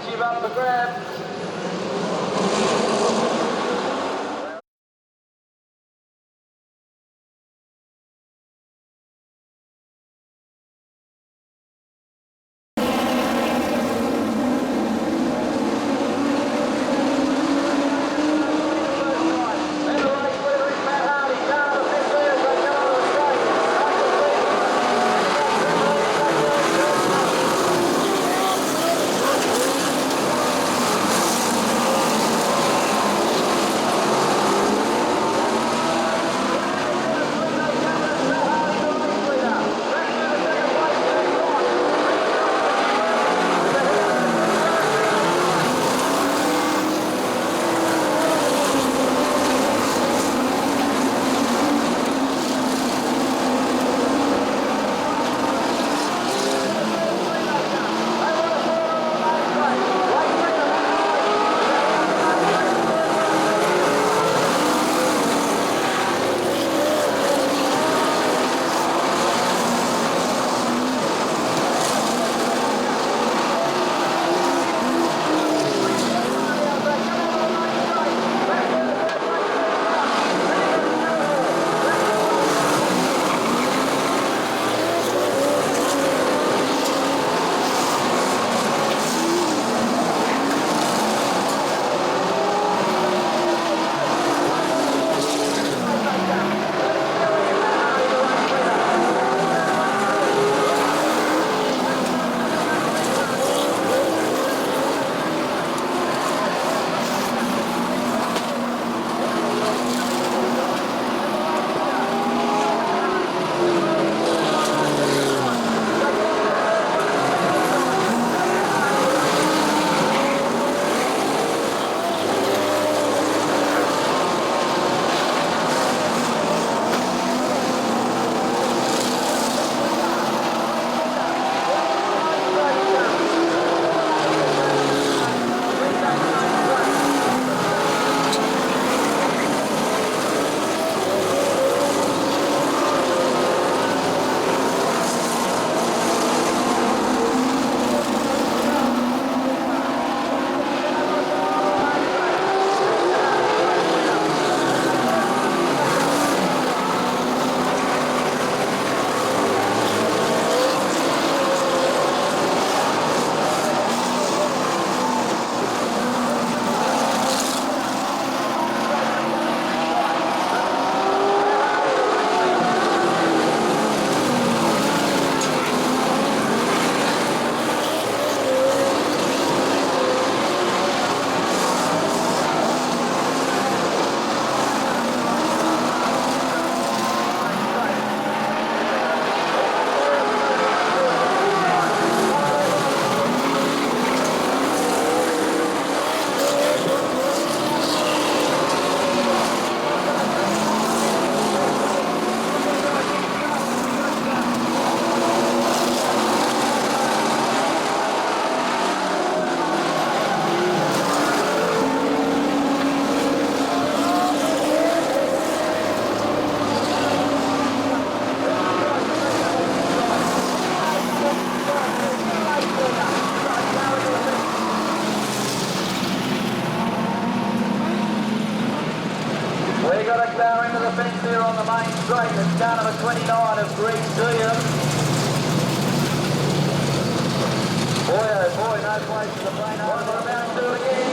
give up the grab. Here on the main straight, it's Gunnedah 29 of Green Zealand. Boy oh boy, no place for the plane over. We're about to do it again.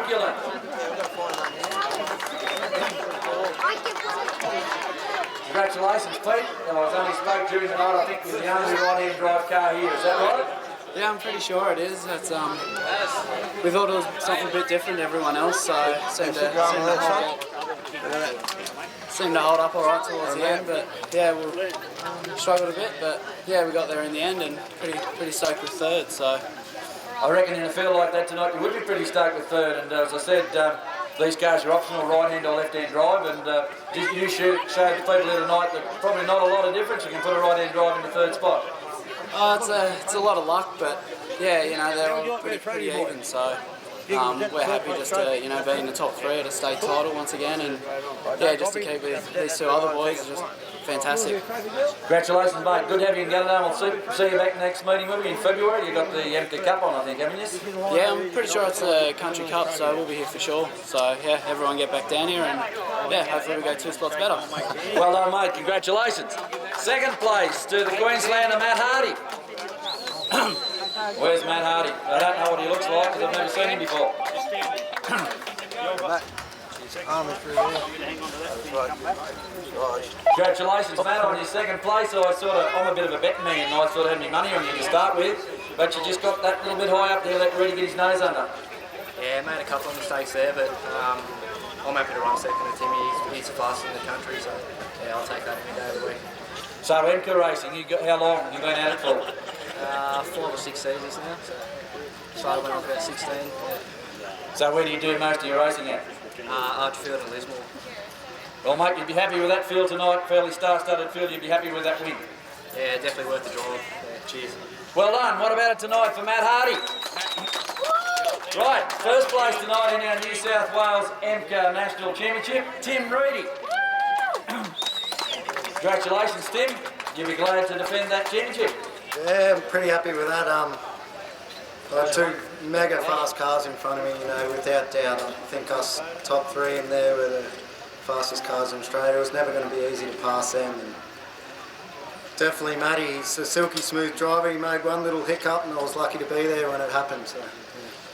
Masculine. Congratulations, Pete. I was only spoke during the night. I think you're the only right-hand drive car here. Is that right? Yeah, I'm pretty sure it is. It's, we thought it was something a bit different to everyone else, so seemed to hold up all right towards the end. But yeah, we struggled a bit, but yeah, we got there in the end and pretty stoked with third. So I reckon in a field like that tonight, you would be pretty stoked with third. And as I said, these cars are optional right-hand or left-hand drive, and you showed the people here tonight that probably not a lot of difference. You can put a right-hand drive in the third spot. It's a lot of luck, but yeah, you know, they're all pretty even. So we're happy just to be in the top three at a state title once again, and yeah, just to keep with these two other boys is just fantastic. Congratulations, mate. Good to have you in Gunnedah. We'll see you back next meeting. Will be in February. You got the AMCA Cup on, I think, haven't you? Yeah, I'm pretty sure it's a country cup, so we'll be here for sure. So yeah, everyone get back down here, and yeah, hopefully we go 2 spots better. Well done, mate. Congratulations. Second place to the Queenslander Matt Hardy. Where's Matt Hardy? I don't know what he looks like because I've never seen him before. Congratulations, Matt, on your second place. I'm a bit of a betting man, and I sort of had my money on you to start with, but you just got that little bit high up there, let Reedy get his nose under. Yeah, made a couple of mistakes there, but I'm happy to run second to Timmy. He's the fastest in the country, so yeah, I'll take that any day of the week. So AMCA racing, how long have you been at it for? 5 or 6 seasons now, so started when I was about 16. Yeah. So where do you do most of your racing at? Archfield and Lismore. Well, mate, you'd be happy with that field tonight, fairly star-studded field. You'd be happy with that win. Yeah, definitely worth the drive. Yeah, cheers. Well done. What about it tonight for Matt Hardy? Right, first place tonight in our New South Wales AMCA National Championship, Tim Reedy. Congratulations, Tim. You'll be glad to defend that championship. Yeah, I'm pretty happy with that. I had 2 mega fast cars in front of me, without doubt. I think us top 3 in there were the fastest cars in Australia. It was never going to be easy to pass them. And definitely Matty, he's a silky smooth driver. He made one little hiccup and I was lucky to be there when it happened.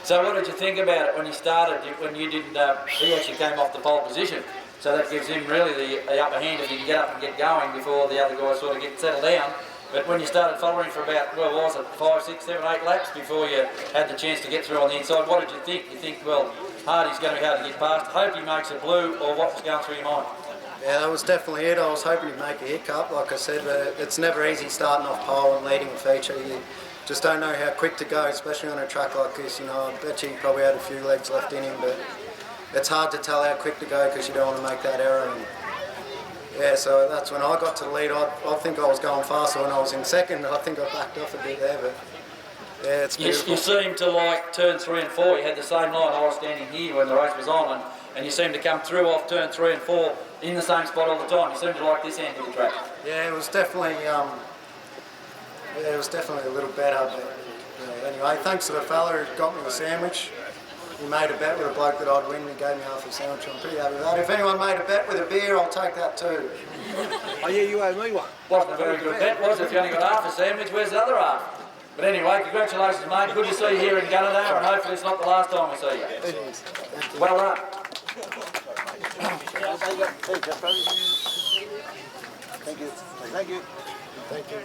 So what did you think about it when he started, when you didn't, he actually came off the pole position? So that gives him really the upper hand if he can get up and get going before the other guys sort of get settled down. But when you started following for about, well, what was it, 5, 6, 7, 8 laps before you had the chance to get through on the inside, what did you think? You think, well, Hardy's going to be hard to get past, hope he makes it blue, or what was going through your mind? Yeah, that was definitely it. I was hoping to make a hiccup, like I said, but it's never easy starting off pole and leading a feature. You just don't know how quick to go, especially on a track like this. I bet you he probably had a few legs left in him, but it's hard to tell how quick to go because you don't want to make that error. And yeah, so that's when I got to the lead. I think I was going faster when I was in second. I think I backed off a bit there, but yeah, it's beautiful. You seemed to like turn 3 and 4. You had the same line. I was standing here when the race was on, and you seemed to come through off turn 3 and 4 in the same spot all the time. You seemed to like this end of the track. Yeah, it was definitely a little better. But yeah, anyway, thanks to the fella who got me the sandwich. He made a bet with a bloke that I'd win. He gave me half a sandwich. I'm pretty happy with that. If anyone made a bet with a beer, I'll take that too. Oh yeah, you owe me one. Wasn't a very good bet, was it? If you only got half a sandwich, where's the other half? But anyway, congratulations, mate. Good to see you here in Gunnedah, and hopefully it's not the last time we see you. It is. Well done. Thank you. Thank you. Thank you. Thank you.